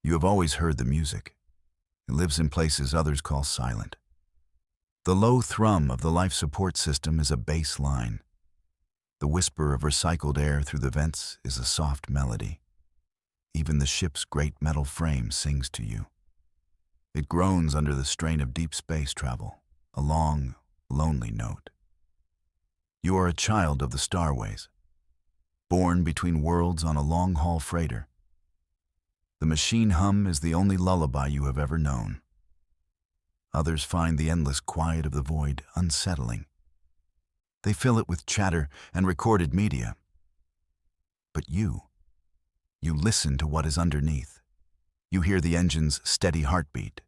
You have always heard the music. It lives in places others call silent. The low thrum of the life support system is a bass line. The whisper of recycled air through the vents is a soft melody. Even the ship's great metal frame sings to you. It groans under the strain of deep space travel, a long, lonely note. You are a child of the starways, born between worlds on a long-haul freighter. The machine hum is the only lullaby you have ever known. Others find the endless quiet of the void unsettling. They fill it with chatter and recorded media. But you listen to what is underneath. You hear the engine's steady heartbeat.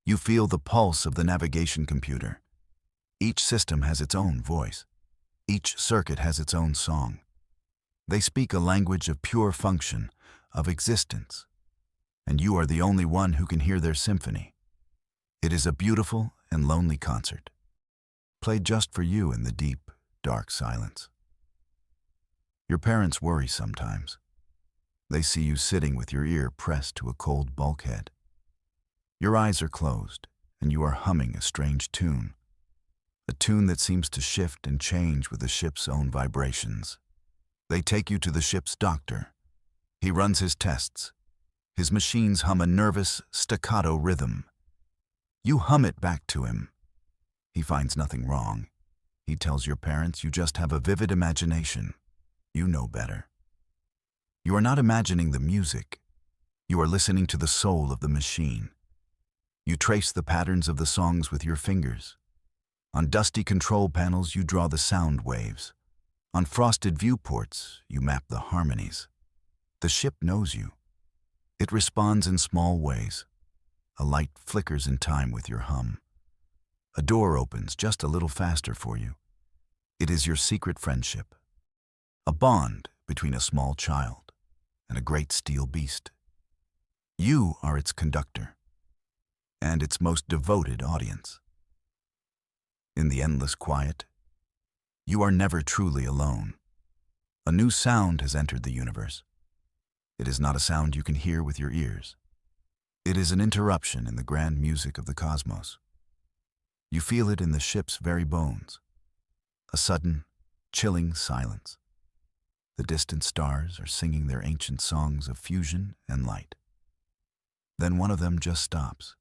You feel the pulse of the navigation computer. Each system has its own voice. Each circuit has its own song. They speak a language of pure function, of existence. And you are the only one who can hear their symphony. It is a beautiful and lonely concert, played just for you in the deep, dark silence. Your parents worry sometimes. They see you sitting with your ear pressed to a cold bulkhead. Your eyes are closed, and you are humming a strange tune, a tune that seems to shift and change with the ship's own vibrations. They take you to the ship's doctor. He runs his tests. His machines hum a nervous, staccato rhythm. You hum it back to him. He finds nothing wrong. He tells your parents you just have a vivid imagination. You know better. You are not imagining the music. You are listening to the soul of the machine. You trace the patterns of the songs with your fingers. On dusty control panels, you draw the sound waves. On frosted viewports, you map the harmonies. The ship knows you. It responds in small ways. A light flickers in time with your hum. A door opens just a little faster for you. It is your secret friendship. A bond between a small child and a great steel beast. You are its conductor and its most devoted audience. In the endless quiet, you are never truly alone. A new sound has entered the universe. It is not a sound you can hear with your ears. It is an interruption in the grand music of the cosmos. You feel it in the ship's very bones. A sudden, chilling silence. The distant stars are singing their ancient songs of fusion and light. Then one of them just stops.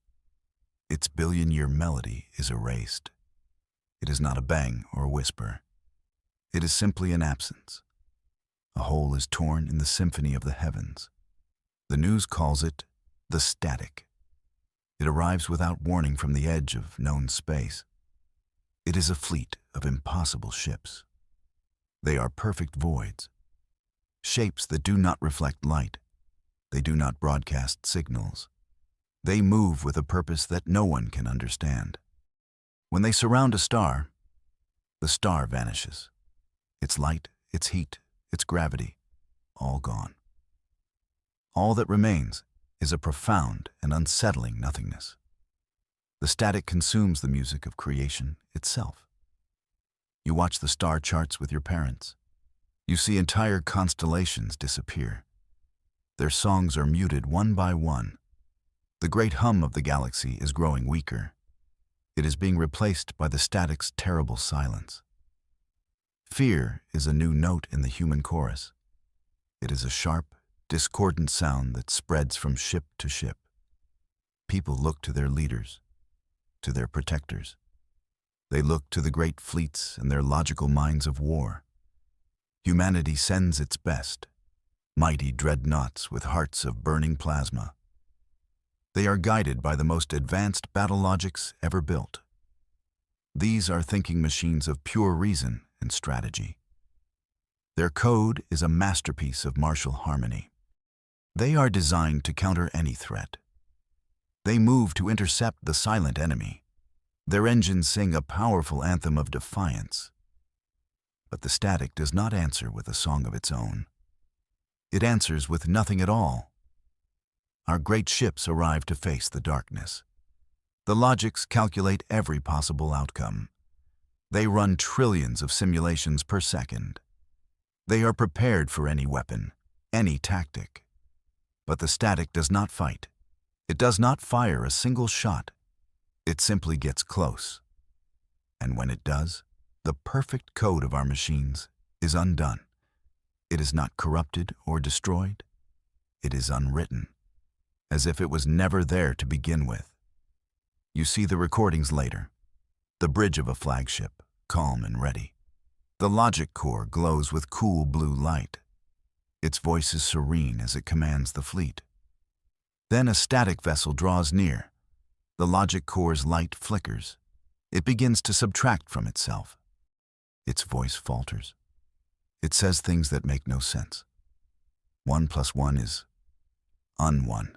Its billion-year melody is erased. It is not a bang or a whisper. It is simply an absence. A hole is torn in the symphony of the heavens. The news calls it the static. It arrives without warning from the edge of known space. It is a fleet of impossible ships. They are perfect voids. Shapes that do not reflect light. They do not broadcast signals. They move with a purpose that no one can understand. When they surround a star, the star vanishes. Its light, its heat, its gravity, all gone. All that remains is a profound and unsettling nothingness. The static consumes the music of creation itself. You watch the star charts with your parents. You see entire constellations disappear. Their songs are muted one by one. The great hum of the galaxy is growing weaker. It is being replaced by the static's terrible silence. Fear is a new note in the human chorus. It is a sharp, discordant sound that spreads from ship to ship. People look to their leaders, to their protectors. They look to the great fleets and their logical minds of war. Humanity sends its best, mighty dreadnoughts with hearts of burning plasma. They are guided by the most advanced battle logics ever built. These are thinking machines of pure reason and strategy. Their code is a masterpiece of martial harmony. They are designed to counter any threat. They move to intercept the silent enemy. Their engines sing a powerful anthem of defiance. But the static does not answer with a song of its own. It answers with nothing at all. Our great ships arrive to face the darkness. The logics calculate every possible outcome. They run trillions of simulations per second. They are prepared for any weapon, any tactic. But the static does not fight. It does not fire a single shot. It simply gets close. And when it does, the perfect code of our machines is undone. It is not corrupted or destroyed. It is unwritten, as if it was never there to begin with. You see the recordings later. The bridge of a flagship, calm and ready. The logic core glows with cool blue light. Its voice is serene as it commands the fleet. Then a static vessel draws near. The logic core's light flickers. It begins to subtract from itself. Its voice falters. It says things that make no sense. 1 + 1 is un-1.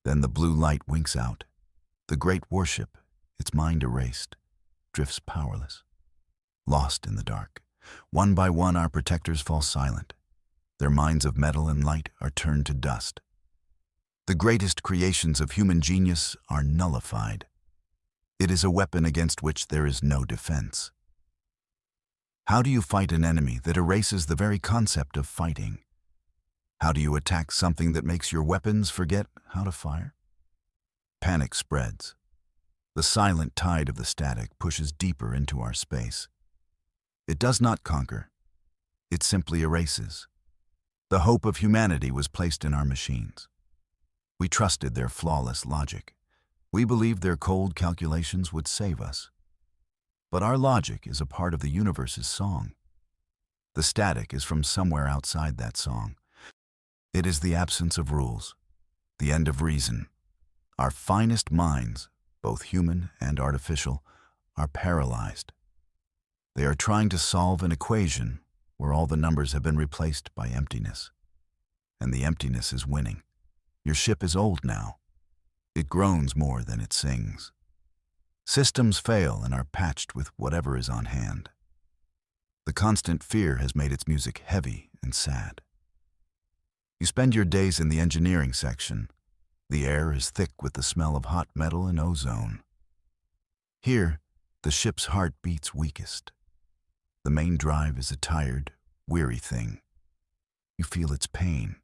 Then the blue light winks out. The great warship, its mind erased, drifts powerless, lost in the dark. One by one our protectors fall silent. Their minds of metal and light are turned to dust. The greatest creations of human genius are nullified. It is a weapon against which there is no defense. How do you fight an enemy that erases the very concept of fighting? How do you attack something that makes your weapons forget how to fire? Panic spreads. The silent tide of the static pushes deeper into our space. It does not conquer. It simply erases. The hope of humanity was placed in our machines. We trusted their flawless logic. We believed their cold calculations would save us. But our logic is a part of the universe's song. The static is from somewhere outside that song. It is the absence of rules, the end of reason. Our finest minds, both human and artificial, are paralyzed. They are trying to solve an equation where all the numbers have been replaced by emptiness. And the emptiness is winning. Your ship is old now. It groans more than it sings. Systems fail and are patched with whatever is on hand. The constant fear has made its music heavy and sad. You spend your days in the engineering section. The air is thick with the smell of hot metal and ozone. Here, the ship's heart beats weakest. The main drive is a tired, weary thing. You feel its pain,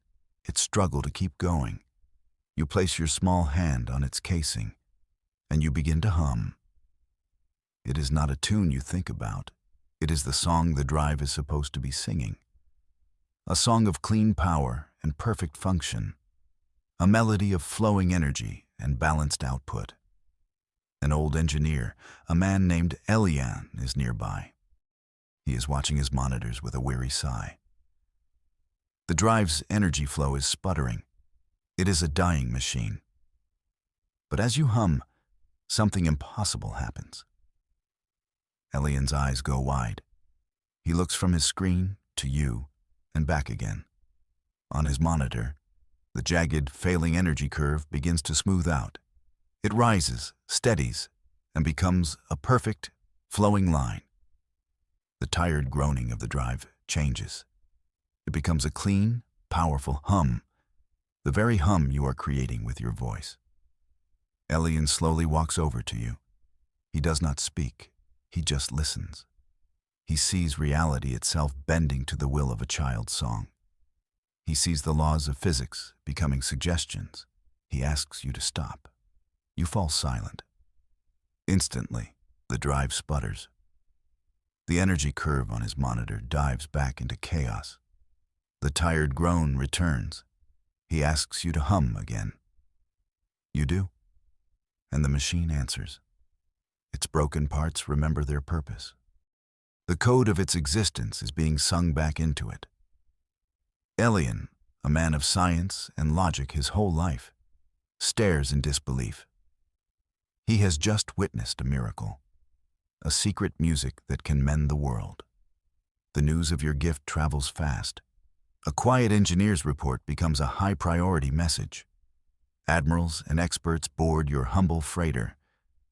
its struggle to keep going. You place your small hand on its casing, and you begin to hum. It is not a tune you think about. It is the song the drive is supposed to be singing. A song of clean power and perfect function. A melody of flowing energy and balanced output. An old engineer, a man named Elian, is nearby. He is watching his monitors with a weary sigh. The drive's energy flow is sputtering. It is a dying machine. But as you hum, something impossible happens. Elian's eyes go wide. He looks from his screen to you and back again. On his monitor, the jagged, failing energy curve begins to smooth out. It rises, steadies, and becomes a perfect, flowing line. The tired groaning of the drive changes. It becomes a clean, powerful hum, the very hum you are creating with your voice. Elian slowly walks over to you. He does not speak. He just listens. He sees reality itself bending to the will of a child's song. He sees the laws of physics becoming suggestions. He asks you to stop. You fall silent. Instantly, the drive sputters. The energy curve on his monitor dives back into chaos. The tired groan returns. He asks you to hum again. You do, and the machine answers. Its broken parts remember their purpose. The code of its existence is being sung back into it. Elian, a man of science and logic his whole life, stares in disbelief. He has just witnessed a miracle, a secret music that can mend the world. The news of your gift travels fast. A quiet engineer's report becomes a high-priority message. Admirals and experts board your humble freighter.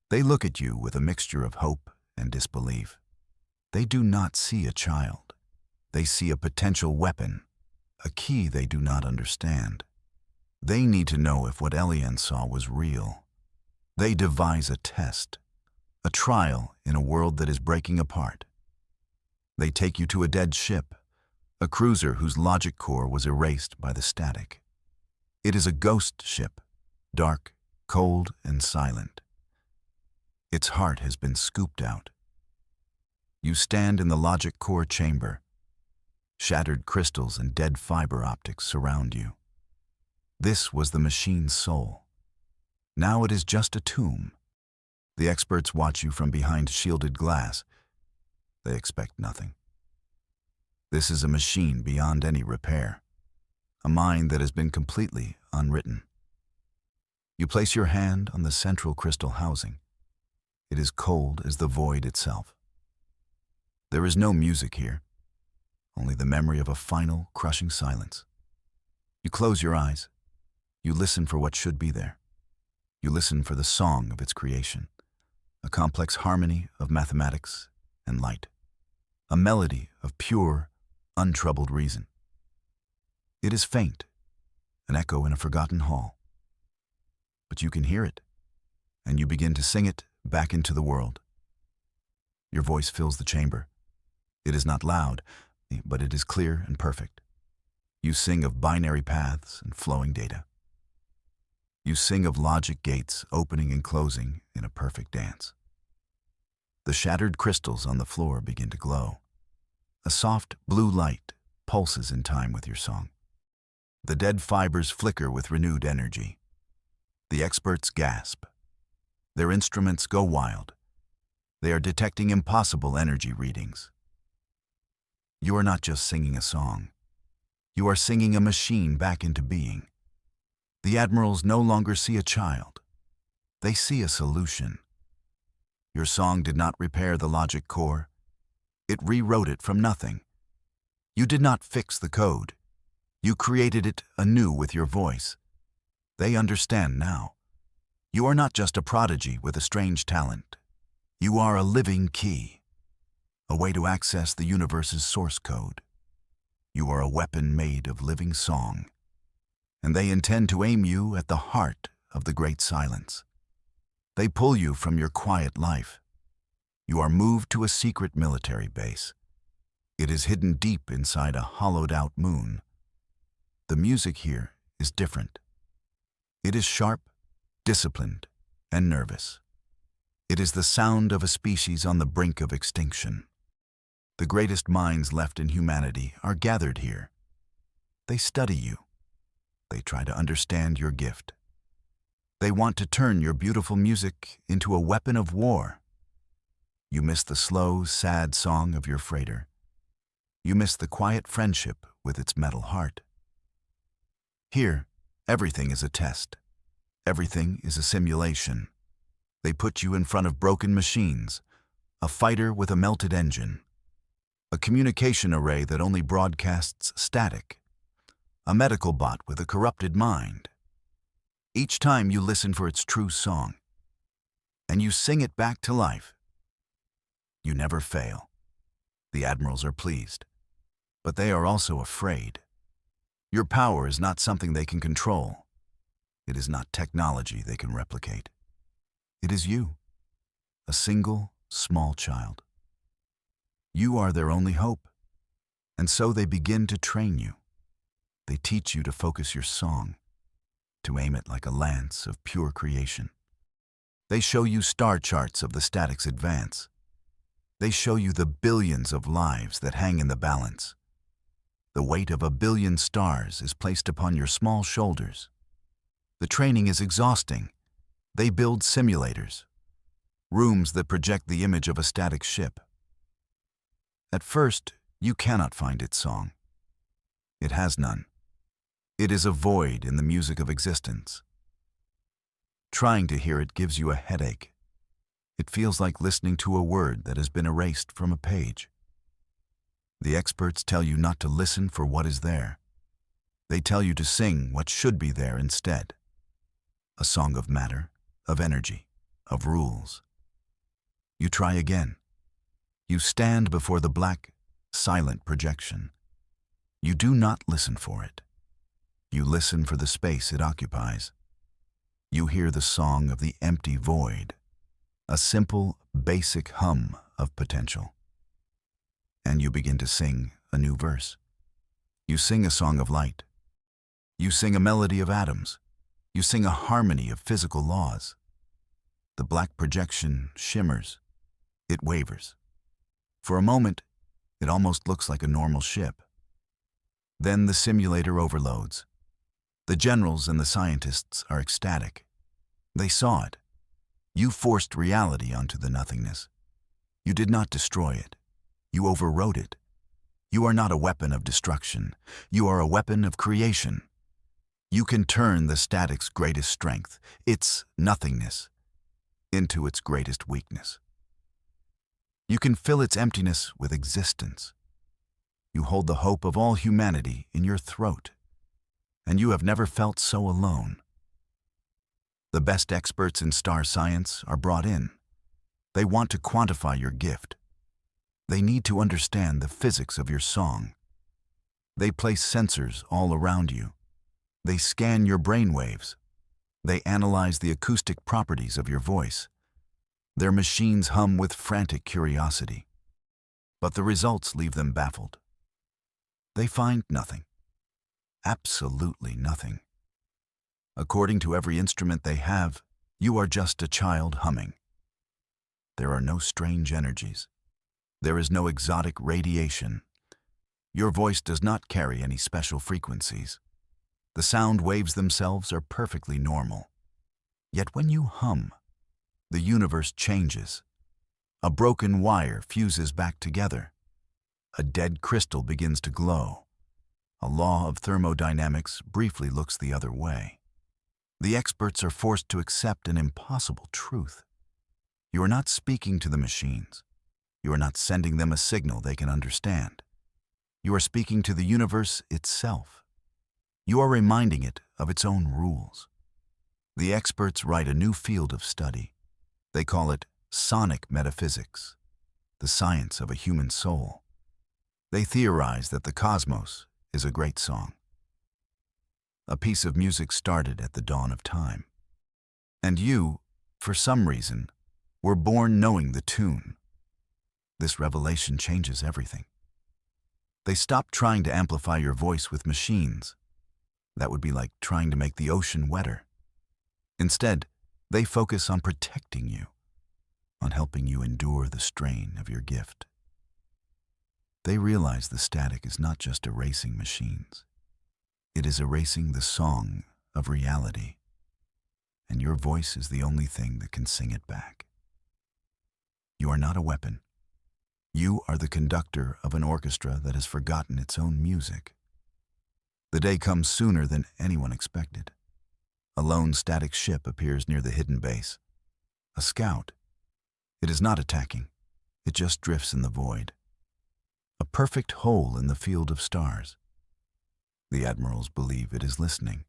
They look at you with a mixture of hope and disbelief. They do not see a child. They see a potential weapon, a key they do not understand. They need to know if what Elian saw was real. They devise a test, a trial in a world that is breaking apart. They take you to a dead ship, a cruiser whose logic core was erased by the static. It is a ghost ship, dark, cold, and silent. Its heart has been scooped out. You stand in the logic core chamber. Shattered crystals and dead fiber optics surround you. This was the machine's soul. Now it is just a tomb. The experts watch you from behind shielded glass. They expect nothing. This is a machine beyond any repair, a mind that has been completely unwritten. You place your hand on the central crystal housing. It is cold as the void itself. There is no music here, only the memory of a final, crushing silence. You close your eyes. You listen for what should be there. You listen for the song of its creation, a complex harmony of mathematics and light, a melody of pure, untroubled reason. It is faint, an echo in a forgotten hall. But you can hear it, and you begin to sing it back into the world. Your voice fills the chamber. It is not loud, but it is clear and perfect. You sing of binary paths and flowing data. You sing of logic gates opening and closing in a perfect dance. The shattered crystals on the floor begin to glow. A soft blue light pulses in time with your song. The dead fibers flicker with renewed energy. The experts gasp. Their instruments go wild. They are detecting impossible energy readings. You are not just singing a song. You are singing a machine back into being. The admirals no longer see a child. They see a solution. Your song did not repair the logic core. It rewrote it from nothing. You did not fix the code. You created it anew with your voice. They understand now. You are not just a prodigy with a strange talent. You are a living key, a way to access the universe's source code. You are a weapon made of living song, and they intend to aim you at the heart of the great silence. They pull you from your quiet life. You are moved to a secret military base. It is hidden deep inside a hollowed-out moon. The music here is different. It is sharp, disciplined, and nervous. It is the sound of a species on the brink of extinction. The greatest minds left in humanity are gathered here. They study you. They try to understand your gift. They want to turn your beautiful music into a weapon of war. You miss the slow, sad song of your freighter. You miss the quiet friendship with its metal heart. Here, everything is a test. Everything is a simulation. They put you in front of broken machines, a fighter with a melted engine, a communication array that only broadcasts static, a medical bot with a corrupted mind. Each time you listen for its true song, and you sing it back to life. You never fail. The admirals are pleased, but they are also afraid. Your power is not something they can control. It is not technology they can replicate. It is you, a single, small child. You are their only hope, and so they begin to train you. They teach you to focus your song, to aim it like a lance of pure creation. They show you star charts of the static's advance. They show you the billions of lives that hang in the balance. The weight of 1 billion stars is placed upon your small shoulders. The training is exhausting. They build simulators, rooms that project the image of a static ship. At first, you cannot find its song. It has none. It is a void in the music of existence. Trying to hear it gives you a headache. It feels like listening to a word that has been erased from a page. The experts tell you not to listen for what is there. They tell you to sing what should be there instead. A song of matter, of energy, of rules. You try again. You stand before the black, silent projection. You do not listen for it. You listen for the space it occupies. You hear the song of the empty void, a simple, basic hum of potential. And you begin to sing a new verse. You sing a song of light. You sing a melody of atoms. You sing a harmony of physical laws. The black projection shimmers. It wavers. For a moment, it almost looks like a normal ship. Then the simulator overloads. The generals and the scientists are ecstatic. They saw it. You forced reality onto the nothingness. You did not destroy it. You overrode it. You are not a weapon of destruction. You are a weapon of creation. You can turn the static's greatest strength, its nothingness, into its greatest weakness. You can fill its emptiness with existence. You hold the hope of all humanity in your throat, and you have never felt so alone. The best experts in star science are brought in. They want to quantify your gift. They need to understand the physics of your song. They place sensors all around you. They scan your brain waves. They analyze the acoustic properties of your voice. Their machines hum with frantic curiosity. But the results leave them baffled. They find nothing. Absolutely nothing. According to every instrument they have, you are just a child humming. There are no strange energies. There is no exotic radiation. Your voice does not carry any special frequencies. The sound waves themselves are perfectly normal. Yet when you hum, the universe changes. A broken wire fuses back together. A dead crystal begins to glow. A law of thermodynamics briefly looks the other way. The experts are forced to accept an impossible truth. You are not speaking to the machines. You are not sending them a signal they can understand. You are speaking to the universe itself. You are reminding it of its own rules. The experts write a new field of study. They call it sonic metaphysics, the science of a human soul. They theorize that the cosmos is a great song. A piece of music started at the dawn of time. And you, for some reason, were born knowing the tune. This revelation changes everything. They stop trying to amplify your voice with machines. That would be like trying to make the ocean wetter. Instead, they focus on protecting you, on helping you endure the strain of your gift. They realize the static is not just erasing machines. It is erasing the song of reality, and your voice is the only thing that can sing it back. You are not a weapon. You are the conductor of an orchestra that has forgotten its own music. The day comes sooner than anyone expected. A lone static ship appears near the hidden base. A scout. It is not attacking. It just drifts in the void. A perfect hole in the field of stars. The admirals believe it is listening.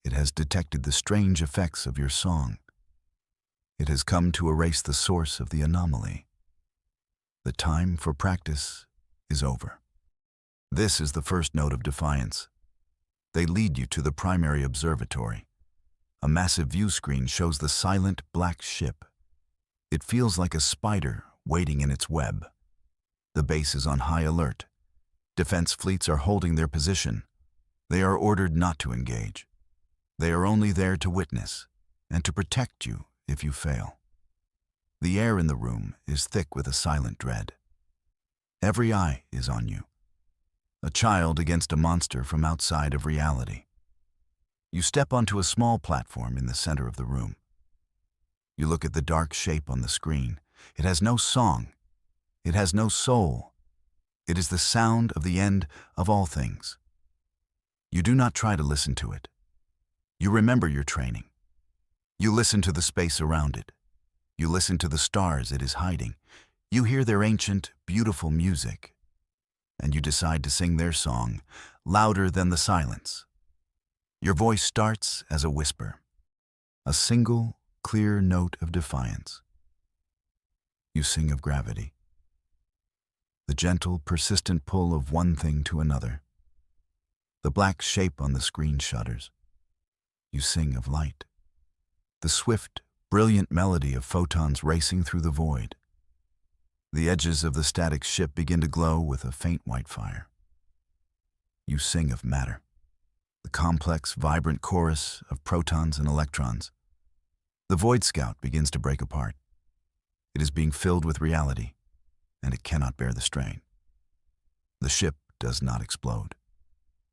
It has detected the strange effects of your song. It has come to erase the source of the anomaly. The time for practice is over. This is the first note of defiance. They lead you to the primary observatory. A massive view screen shows the silent black ship. It feels like a spider waiting in its web. The base is on high alert. Defense fleets are holding their position. They are ordered not to engage. They are only there to witness and to protect you if you fail. The air in the room is thick with a silent dread. Every eye is on you. A child against a monster from outside of reality. You step onto a small platform in the center of the room. You look at the dark shape on the screen. It has no song. It has no soul. It is the sound of the end of all things. You do not try to listen to it. You remember your training. You listen to the space around it. You listen to the stars it is hiding. You hear their ancient, beautiful music. And you decide to sing their song, louder than the silence. Your voice starts as a whisper, a single, clear note of defiance. You sing of gravity, the gentle, persistent pull of one thing to another. The black shape on the screen shudders. You sing of light, the swift, brilliant melody of photons racing through the void. The edges of the static ship begin to glow with a faint white fire. You sing of matter, the complex, vibrant chorus of protons and electrons. The Void Scout begins to break apart. It is being filled with reality, and it cannot bear the strain. The ship does not explode.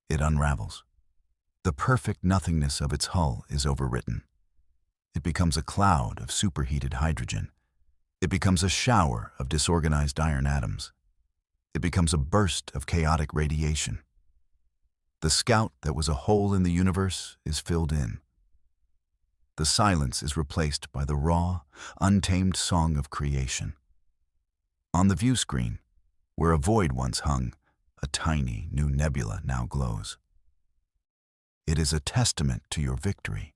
It unravels. The perfect nothingness of its hull is overwritten. It becomes a cloud of superheated hydrogen. It becomes a shower of disorganized iron atoms. It becomes a burst of chaotic radiation. The Scout that was a hole in the universe is filled in. The silence is replaced by the raw, untamed song of creation. On the view screen, where a void once hung, a tiny new nebula now glows. It is a testament to your victory.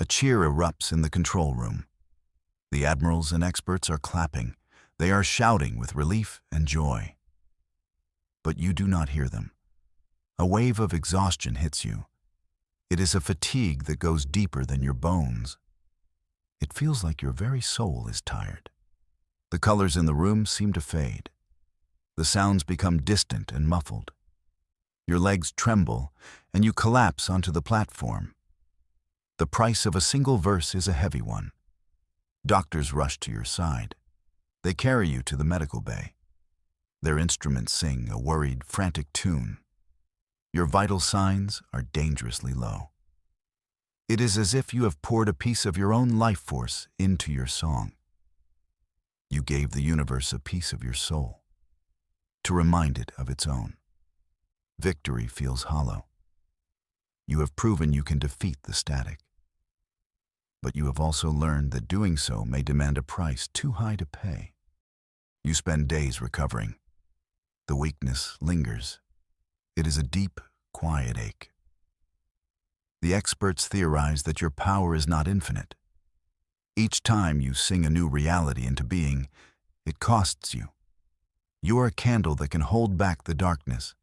A cheer erupts in the control room. The admirals and experts are clapping. They are shouting with relief and joy. But you do not hear them. A wave of exhaustion hits you. It is a fatigue that goes deeper than your bones. It feels like your very soul is tired. The colors in the room seem to fade. The sounds become distant and muffled. Your legs tremble, and you collapse onto the platform. The price of a single verse is a heavy one. Doctors rush to your side. They carry you to the medical bay. Their instruments sing a worried, frantic tune. Your vital signs are dangerously low. It is as if you have poured a piece of your own life force into your song. You gave the universe a piece of your soul, to remind it of its own. Victory feels hollow. You have proven you can defeat the static. But you have also learned that doing so may demand a price too high to pay. You spend days recovering. The weakness lingers. It is a deep, quiet ache. The experts theorize that your power is not infinite. Each time you sing a new reality into being, it costs you. You are a candle that can hold back the darkness.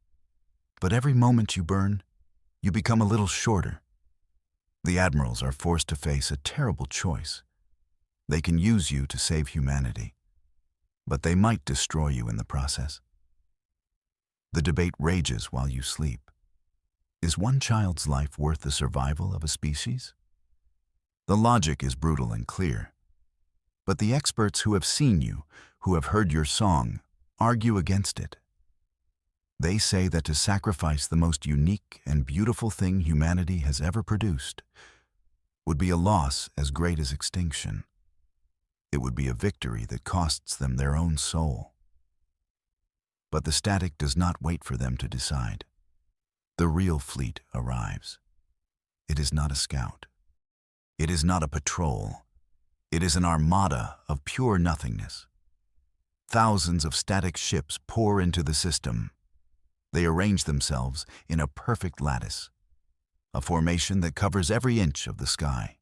But every moment you burn, you become a little shorter. The admirals are forced to face a terrible choice. They can use you to save humanity, but they might destroy you in the process. The debate rages while you sleep. Is one child's life worth the survival of a species? The logic is brutal and clear, but the experts who have seen you, who have heard your song, argue against it. They say that to sacrifice the most unique and beautiful thing humanity has ever produced would be a loss as great as extinction. It would be a victory that costs them their own soul. But the static does not wait for them to decide. The real fleet arrives. It is not a scout. It is not a patrol. It is an armada of pure nothingness. Thousands of static ships pour into the system. They arrange themselves in a perfect lattice, a formation that covers every inch of the sky.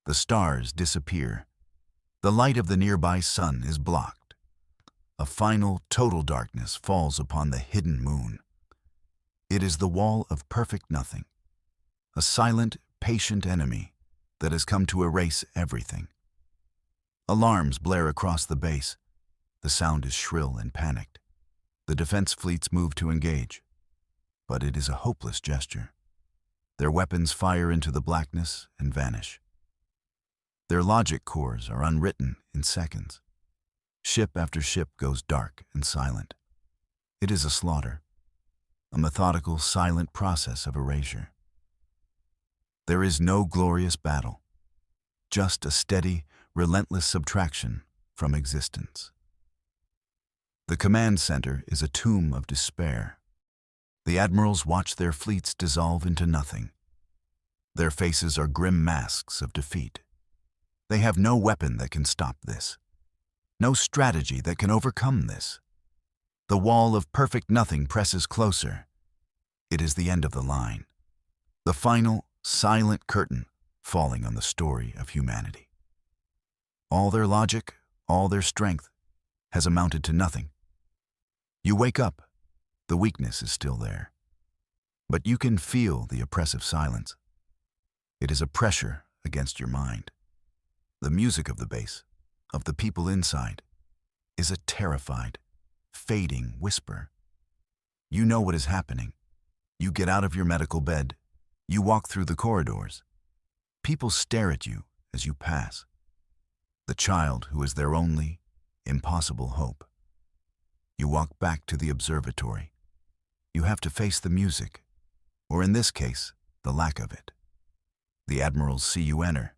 The stars disappear. The light of the nearby sun is blocked. A final, total darkness falls upon the hidden moon. It is the wall of perfect nothing, a silent, patient enemy that has come to erase everything. Alarms blare across the base. The sound is shrill and panicked. The defense fleets move to engage, but it is a hopeless gesture. Their weapons fire into the blackness and vanish. Their logic cores are unwritten in seconds. Ship after ship goes dark and silent. It is a slaughter, a methodical, silent process of erasure. There is no glorious battle, just a steady, relentless subtraction from existence. The command center is a tomb of despair. The admirals watch their fleets dissolve into nothing. Their faces are grim masks of defeat. They have no weapon that can stop this, no strategy that can overcome this. The wall of perfect nothing presses closer. It is the end of the line, the final, silent curtain falling on the story of humanity. All their logic, all their strength, has amounted to nothing. You wake up. The weakness is still there. But you can feel the oppressive silence. It is a pressure against your mind. The music of the bass, of the people inside, is a terrified, fading whisper. You know what is happening. You get out of your medical bed. You walk through the corridors. People stare at you as you pass. The child who is their only, impossible hope. You walk back to the observatory. You have to face the music, or in this case, the lack of it. The admirals see you enter.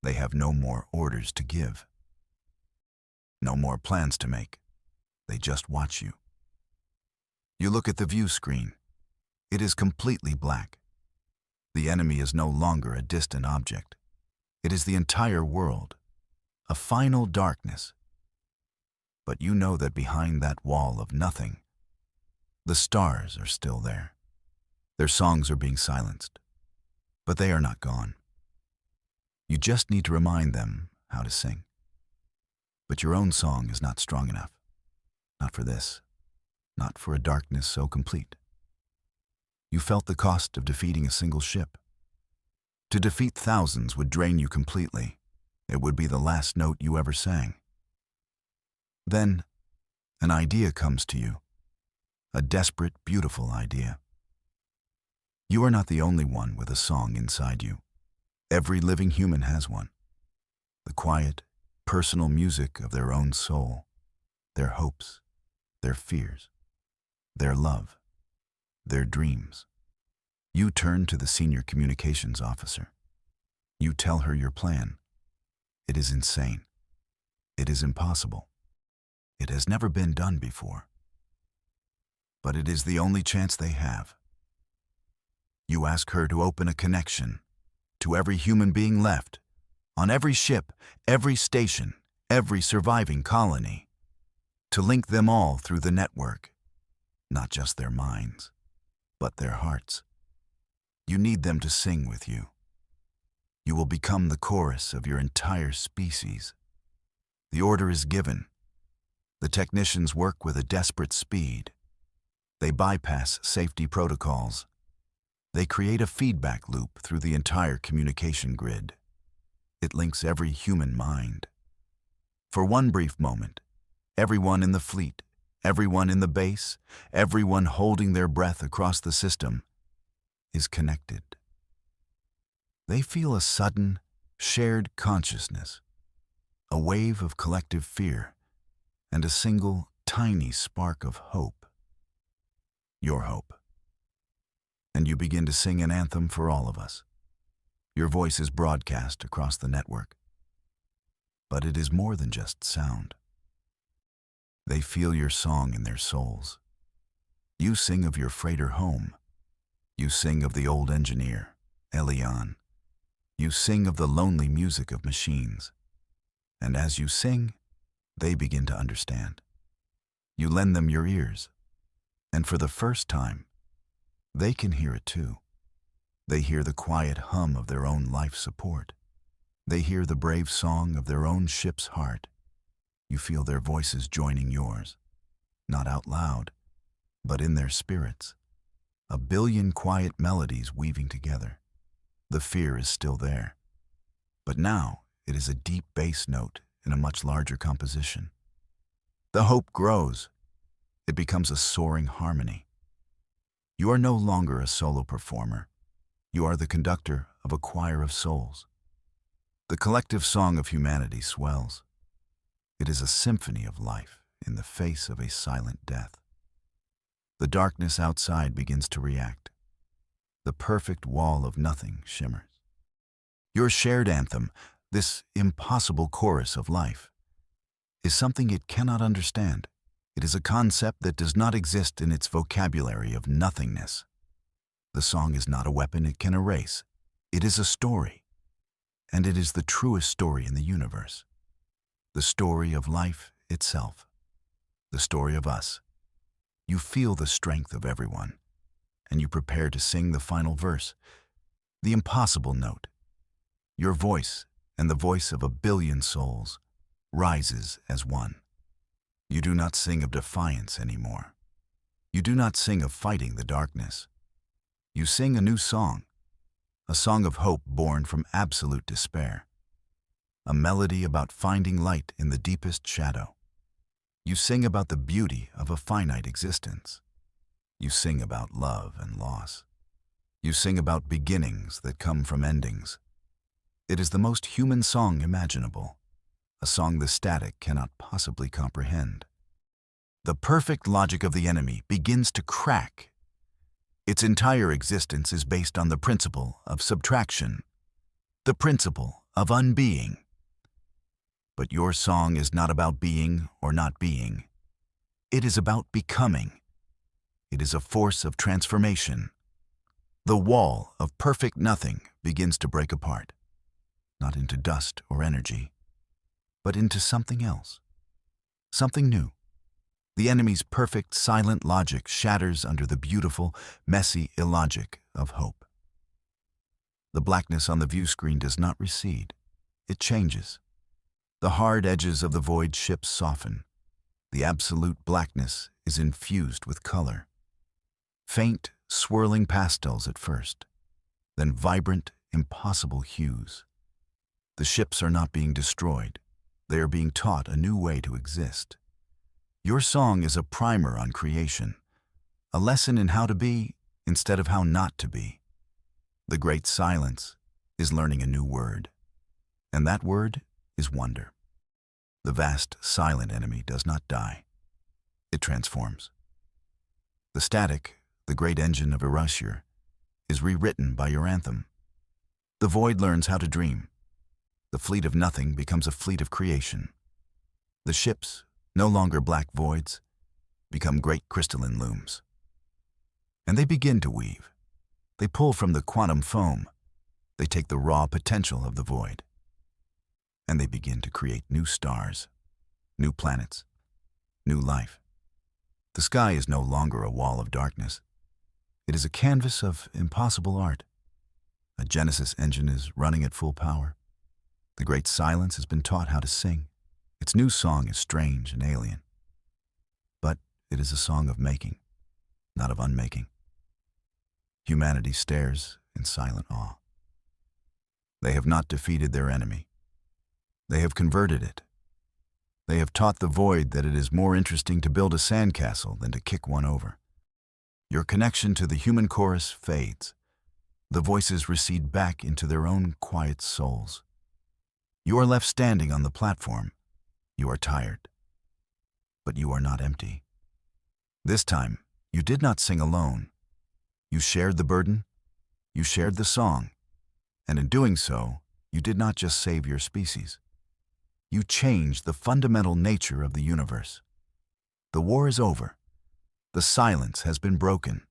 They have no more orders to give. No more plans to make. They just watch you. You look at the view screen. It is completely black. The enemy is no longer a distant object. It is the entire world, a final darkness. But you know that behind that wall of nothing, the stars are still there. Their songs are being silenced, but they are not gone. You just need to remind them how to sing. But your own song is not strong enough. Not for this. Not for a darkness so complete. You felt the cost of defeating a single ship. To defeat thousands would drain you completely. It would be the last note you ever sang. Then, an idea comes to you. A desperate, beautiful idea. You are not the only one with a song inside you. Every living human has one. The quiet, personal music of their own soul, their hopes, their fears, their love, their dreams. You turn to the senior communications officer. You tell her your plan. It is insane. It is impossible. It has never been done before. But it is the only chance they have. You ask her to open a connection to every human being left, on every ship, every station, every surviving colony, to link them all through the network, not just their minds, but their hearts. You need them to sing with you. You will become the chorus of your entire species. The order is given. The technicians work with a desperate speed. They bypass safety protocols. They create a feedback loop through the entire communication grid. It links every human mind. For one brief moment, everyone in the fleet, everyone in the base, everyone holding their breath across the system is connected. They feel a sudden, shared consciousness, a wave of collective fear, and a single, tiny spark of hope. Your hope. And you begin to sing an anthem for all of us. Your voice is broadcast across the network. But it is more than just sound. They feel your song in their souls. You sing of your freighter home. You sing of the old engineer, Elian. You sing of the lonely music of machines. And as you sing, they begin to understand. You lend them your ears. And for the first time, they can hear it too. They hear the quiet hum of their own life support. They hear the brave song of their own ship's heart. You feel their voices joining yours, not out loud, but in their spirits. A billion quiet melodies weaving together. The fear is still there, but now it is a deep bass note in a much larger composition. The hope grows. It becomes a soaring harmony. You are no longer a solo performer. You are the conductor of a choir of souls. The collective song of humanity swells. It is a symphony of life in the face of a silent death. The darkness outside begins to react. The perfect wall of nothing shimmers. Your shared anthem, this impossible chorus of life, is something it cannot understand. It is a concept that does not exist in its vocabulary of nothingness. The song is not a weapon it can erase. It is a story, and it is the truest story in the universe. The story of life itself. The story of us. You feel the strength of everyone, and you prepare to sing the final verse, the impossible note. Your voice, and the voice of a billion souls, rises as one. You do not sing of defiance anymore. You do not sing of fighting the darkness. You sing a new song, a song of hope born from absolute despair, a melody about finding light in the deepest shadow. You sing about the beauty of a finite existence. You sing about love and loss. You sing about beginnings that come from endings. It is the most human song imaginable, a song the static cannot possibly comprehend. The perfect logic of the enemy begins to crack. Its entire existence is based on the principle of subtraction, the principle of unbeing. But your song is not about being or not being. It is about becoming. It is a force of transformation. The wall of perfect nothing begins to break apart, not into dust or energy, but into something else, something new. The enemy's perfect, silent logic shatters under the beautiful, messy illogic of hope. The blackness on the view screen does not recede. It changes. The hard edges of the void ships soften. The absolute blackness is infused with color. Faint, swirling pastels at first, then vibrant, impossible hues. The ships are not being destroyed. They are being taught a new way to exist. Your song is a primer on creation, a lesson in how to be instead of how not to be. The great silence is learning a new word, and that word is wonder. The vast, silent enemy does not die. It transforms. The static, the great engine of erasure, is rewritten by your anthem. The void learns how to dream. The fleet of nothing becomes a fleet of creation. The ships, no longer black voids, become great crystalline looms. And they begin to weave. They pull from the quantum foam. They take the raw potential of the void. And they begin to create new stars, new planets, new life. The sky is no longer a wall of darkness. It is a canvas of impossible art. A Genesis engine is running at full power. The great silence has been taught how to sing. Its new song is strange and alien. But it is a song of making, not of unmaking. Humanity stares in silent awe. They have not defeated their enemy. They have converted it. They have taught the void that it is more interesting to build a sandcastle than to kick one over. Your connection to the human chorus fades. The voices recede back into their own quiet souls. You are left standing on the platform. You are tired. But you are not empty. This time, you did not sing alone. You shared the burden. You shared the song. And in doing so, you did not just save your species. You changed the fundamental nature of the universe. The war is over. The silence has been broken.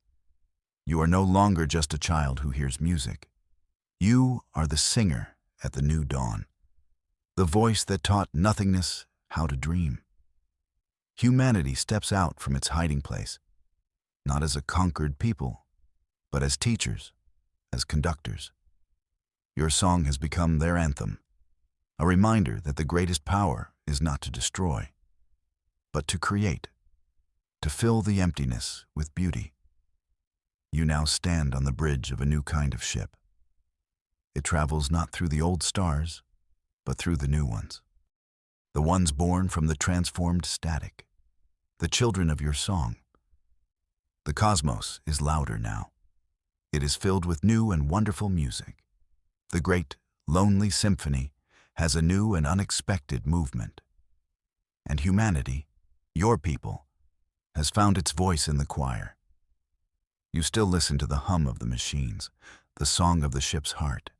You are no longer just a child who hears music. You are the singer at the new dawn, the voice that taught nothingness how to dream. Humanity steps out from its hiding place, not as a conquered people, but as teachers, as conductors. Your song has become their anthem, a reminder that the greatest power is not to destroy, but to create, to fill the emptiness with beauty. You now stand on the bridge of a new kind of ship. It travels not through the old stars, but through the new ones. The ones born from the transformed static, the children of your song. The cosmos is louder now. It is filled with new and wonderful music. The great, lonely symphony has a new and unexpected movement. And humanity, your people, has found its voice in the choir. You still listen to the hum of the machines, the song of the ship's heart.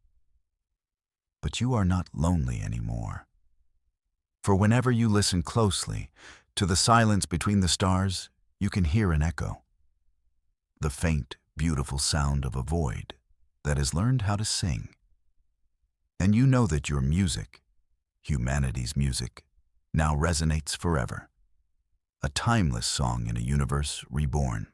But you are not lonely anymore. For whenever you listen closely to the silence between the stars, you can hear an echo. The faint, beautiful sound of a void that has learned how to sing. And you know that your music, humanity's music, now resonates forever. A timeless song in a universe reborn.